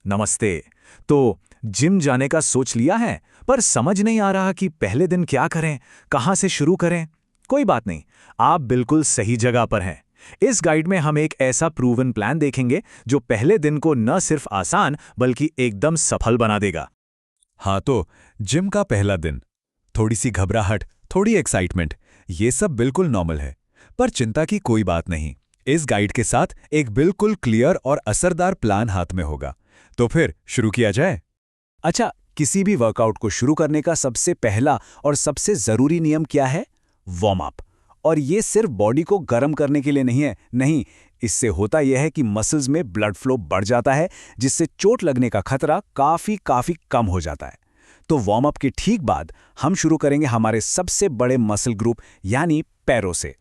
नमस्ते। तो जिम जाने का सोच लिया है, पर समझ नहीं आ रहा कि पहले दिन क्या करें, कहाँ से शुरू करें। कोई बात नहीं, आप बिल्कुल सही जगह पर हैं। इस गाइड में हम एक ऐसा प्रूवन प्लान देखेंगे जो पहले दिन को न सिर्फ आसान बल्कि एकदम सफल बना देगा। हाँ, तो जिम का पहला दिन, थोड़ी सी घबराहट, थोड़ी एक्साइटमेंट, ये सब बिल्कुल नॉर्मल है। पर चिंता की कोई बात नहीं। इस गाइड के साथ एक बिल्कुल क्लियर और असरदार प्लान हाथ में होगा। तो फिर शुरू किया जाए। अच्छा, किसी भी वर्कआउट को शुरू करने का सबसे पहला और सबसे जरूरी नियम क्या है? Warm up. और ये सिर्फ बॉडी को गर्म करने के लिए नहीं है, नहीं, इससे होता यह है कि मसल्स में ब्लड फ्लो बढ़ जाता है, जिससे चोट लगने का खतरा काफी काफी कम हो जाता है। तो वार्म अप के ठीक बाद हम शुरू करेंगे हमारे सबसे बड़े मसल ग्रुप यानी पैरों से।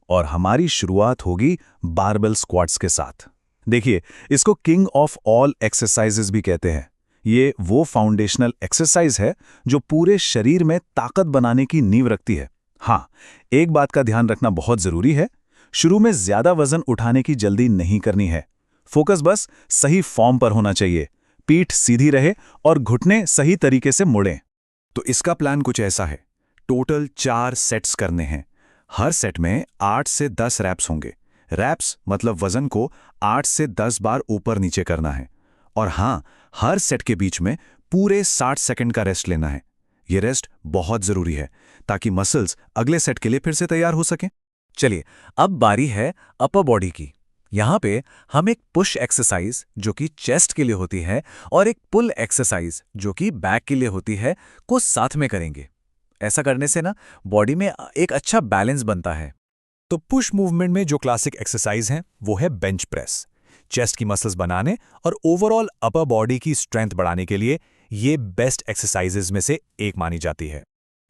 और हमारी शुरुआत होगी बारबेल स्क्वाट्स के साथ। देखिए, इसको किंग ऑफ ऑल एक्सरसाइजेज भी कहते हैं। ये वो फाउंडेशनल एक्सरसाइज है जो पूरे शरीर में ताकत बनाने की नींव रखती है। हाँ, एक बात का ध्यान रखना बहुत जरूरी है। शुरू में ज्यादा वजन उठाने की जल्दी नहीं करनी है। फोकस बस सही फॉर्म पर होना चाहिए। पीठ सीधी रहे और घुटने सही तरीके से मुड़ें। तो इसका प्लान कुछ ऐसा है। टोटल 4 सेट्स करने हैं। हर सेट में 8 से 10 रैप्स होंगे। रैप्स मतलब वजन को 8 से 10 बार ऊपर नीचे करना है। और हाँ, हर सेट के बीच में पूरे 60 सेकंड का रेस्ट लेना है। ये रेस्ट बहुत जरूरी है ताकि मसल्स अगले सेट के लिए फिर से तैयार हो सकें। चलिए, अब बारी है अपर बॉडी की। यहाँ पे हम एक पुश एक्सरसाइज जो कि चेस्ट के लिए होती है और एक पुल एक्सरसाइज जो कि बैक के लिए होती है को साथ में करेंगे। ऐसा करने से ना बॉडी में एक अच्छा बैलेंस बनता है। तो पुश मूवमेंट में जो क्लासिक एक्सरसाइज है वो है बेंच प्रेस। चेस्ट की मसल्स बनाने और ओवरऑल अपर बॉडी की स्ट्रेंथ बढ़ाने के लिए ये बेस्ट एक्सरसाइजेज में से एक मानी जाती है।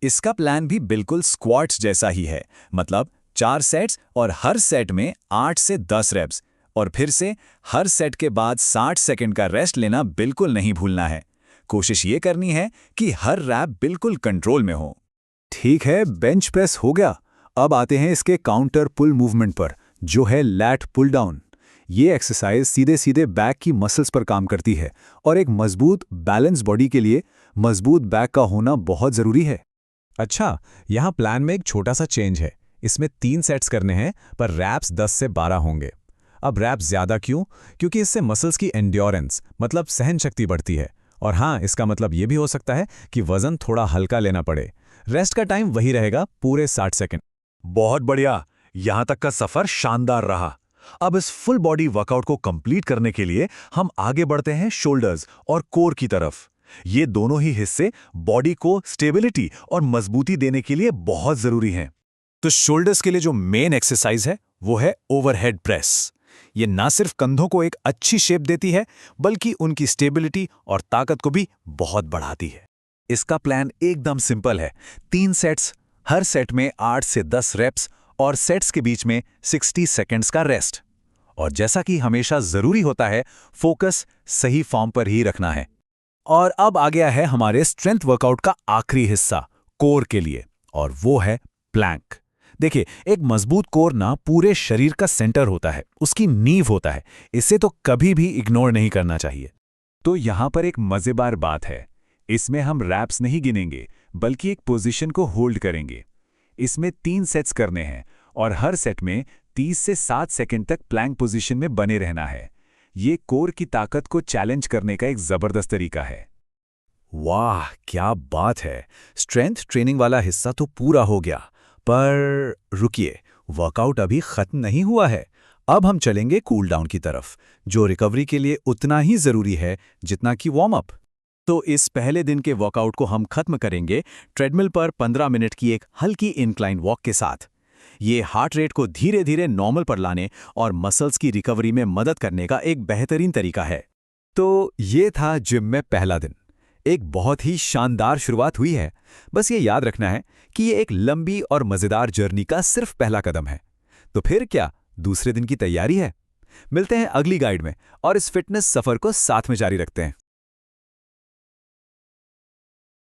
इसका प्लान भी बिल्कुल स्क्वाट्स जैसा ही है, मतलब 4 सेट्स और हर सेट में 8 से 10 रेप्स, और फिर से हर सेट के बाद 60 सेकंड का रेस्ट लेना बिल्कुल नहीं भूलना है। कोशिश ये करनी है कि हर रैप बिल्कुल कंट्रोल में हो। ठीक है, बेंच प्रेस हो गया। अब आते हैं इसके काउंटर पुल मूवमेंट पर, जो है लैट पुल डाउन। ये एक्सरसाइज सीधे सीधे बैक की मसल्स पर काम करती है और एक मजबूत बैलेंस बॉडी के लिए मजबूत बैक का होना बहुत जरूरी है। अच्छा, यहाँ प्लान में एक छोटा सा चेंज है। इसमें 3 सेट्स करने हैं, पर रैप्स 10 से 12 होंगे। अब रैप्स ज़्यादा क्यों? क्योंकि इससे मसल्स की एंड्योरेंस मतलब सहन शक्ति बढ़ती है। और हाँ, इसका मतलब ये भी हो सकता है कि वजन थोड़ा हल्का लेना पड़े। रेस्ट का टाइम वही रहेगा, पूरे 60 सेकंड। बहुत बढ़िया। यहां तक का सफर शानदार रहा। अब इस फुल बॉडी वर्कआउट को कंप्लीट करने के लिए हम आगे बढ़ते हैं शोल्डर्स और कोर की तरफ। ये दोनों ही हिस्से बॉडी को स्टेबिलिटी और मजबूती देने के लिए बहुत जरूरी हैं। तो शोल्डर्स के लिए जो मेन एक्सरसाइज है वो है ओवरहेड प्रेस। ये ना सिर्फ कंधों को एक अच्छी शेप देती है, बल्कि उनकी स्टेबिलिटी और ताकत को भी बहुत बढ़ाती है। इसका प्लान एकदम सिंपल है। 3 सेट्स, हर सेट में 8 से 10 रेप्स और सेट्स के बीच में 60 सेकंड्स का रेस्ट। और जैसा कि हमेशा जरूरी होता है, फोकस सही फॉर्म पर ही रखना है। और अब आ गया है हमारे स्ट्रेंथ वर्कआउट का आखिरी हिस्सा, कोर के लिए, और वो है प्लैंक। देखिए, एक मजबूत कोर ना पूरे शरीर का सेंटर होता है, उसकी नींव होता है। इसे तो कभी भी इग्नोर नहीं करना चाहिए। तो यहां पर एक मजेदार बात है। इसमें हम रैप्स नहीं गिनेंगे, बल्कि एक पोजीशन को होल्ड करेंगे। इसमें 3 सेट्स करने हैं और हर सेट में 30 से 7 सेकंड तक प्लैंक पोजीशन में बने रहना है। ये कोर की ताकत को चैलेंज करने का एक जबरदस्त तरीका है। वाह, क्या बात है! स्ट्रेंथ ट्रेनिंग वाला हिस्सा तो पूरा हो गया। पर रुकिए, वर्कआउट अभी खत्म नहीं हुआ है। अब हम चलेंगे कूल डाउन की तरफ, जो रिकवरी के लिए उतना ही जरूरी है जितना कि वार्म अप। तो इस पहले दिन के वर्कआउट को हम खत्म करेंगे ट्रेडमिल पर 15 मिनट की एक हल्की इंक्लाइन वॉक के साथ। ये हार्ट रेट को धीरे धीरे नॉर्मल पर लाने और मसल्स की रिकवरी में मदद करने का एक बेहतरीन तरीका है। तो ये था जिम में पहला दिन। एक बहुत ही शानदार शुरुआत हुई है। बस ये याद रखना है कि ये एक लंबी और मजेदार जर्नी का सिर्फ पहला कदम है। तो फिर क्या दूसरे दिन की तैयारी है? मिलते हैं अगली गाइड में और इस फिटनेस सफर को साथ में जारी रखते हैं।